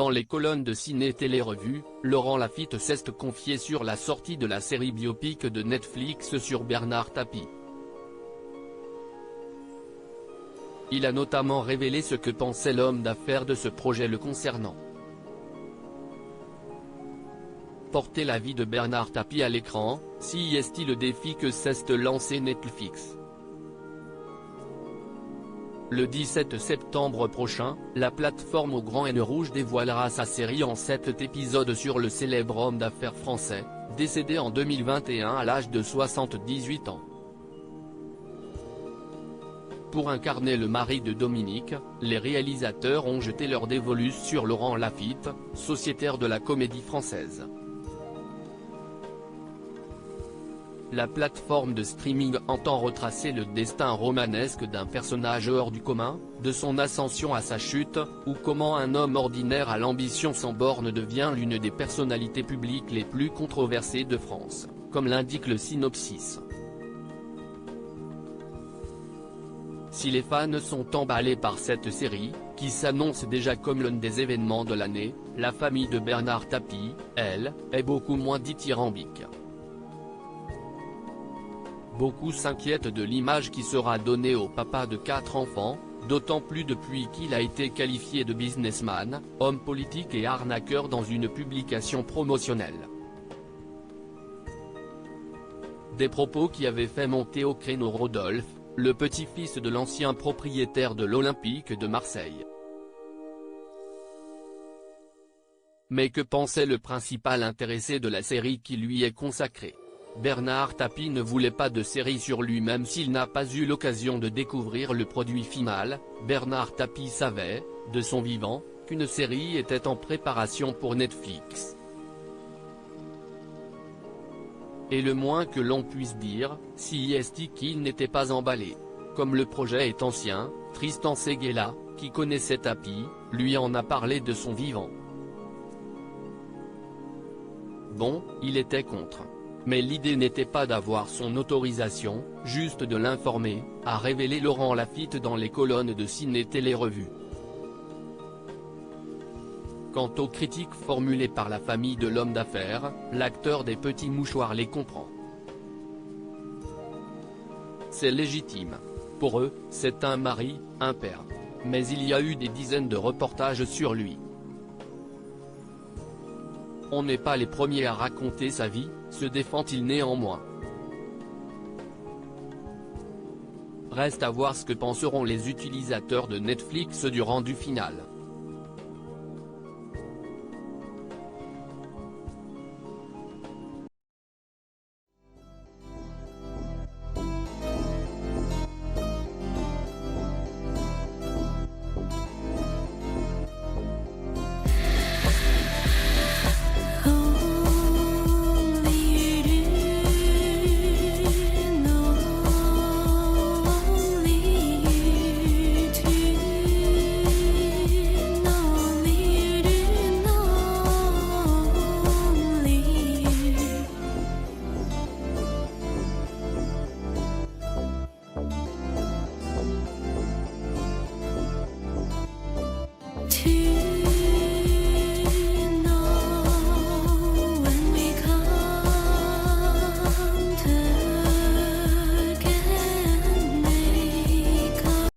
Dans les colonnes de Ciné Télé Revue, Laurent Lafitte s'est confié sur la sortie de la série biopic de Netflix sur Bernard Tapie. Il a notamment révélé ce que pensait l'homme d'affaires de ce projet le concernant. Porter la vie de Bernard Tapie à l'écran, si est-il le défi que s'est lancé Netflix. Le 17 septembre prochain, la plateforme au grand N rouge dévoilera sa série en 7 épisodes sur le célèbre homme d'affaires français, décédé en 2021 à l'âge de 78 ans. Pour incarner le mari de Dominique, les réalisateurs ont jeté leur dévolu sur Laurent Lafitte, sociétaire de la Comédie Française. La plateforme de streaming entend retracer le destin romanesque d'un personnage hors du commun, de son ascension à sa chute, ou comment un homme ordinaire à l'ambition sans borne devient l'une des personnalités publiques les plus controversées de France, comme l'indique le synopsis. Si les fans sont emballés par cette série, qui s'annonce déjà comme l'un des événements de l'année, la famille de Bernard Tapie, elle, est beaucoup moins dithyrambique. Beaucoup s'inquiètent de l'image qui sera donnée au papa de 4 enfants, d'autant plus depuis qu'il a été qualifié de businessman, homme politique et arnaqueur dans une publication promotionnelle. Des propos qui avaient fait monter au créneau Rodolphe, le petit-fils de l'ancien propriétaire de l'Olympique de Marseille. Mais que pensait le principal intéressé de la série qui lui est consacrée? Bernard Tapie ne voulait pas de série sur lui même s'il n'a pas eu l'occasion de découvrir le produit final. Bernard Tapie savait, de son vivant, qu'une série était en préparation pour Netflix. Et le moins que l'on puisse dire, si est qu'il n'était pas emballé. Comme le projet est ancien, Tristan Seguela, qui connaissait Tapie, lui en a parlé de son vivant. Bon, il était contre. Mais l'idée n'était pas d'avoir son autorisation, juste de l'informer, a révélé Laurent Lafitte dans les colonnes de Ciné Télé Revue. Quant aux critiques formulées par la famille de l'homme d'affaires, l'acteur des Petits Mouchoirs les comprend. C'est légitime. Pour eux, c'est un mari, un père. Mais il y a eu des dizaines de reportages sur lui. On n'est pas les premiers à raconter sa vie, se défend-il néanmoins. Reste à voir ce que penseront les utilisateurs de Netflix du rendu final.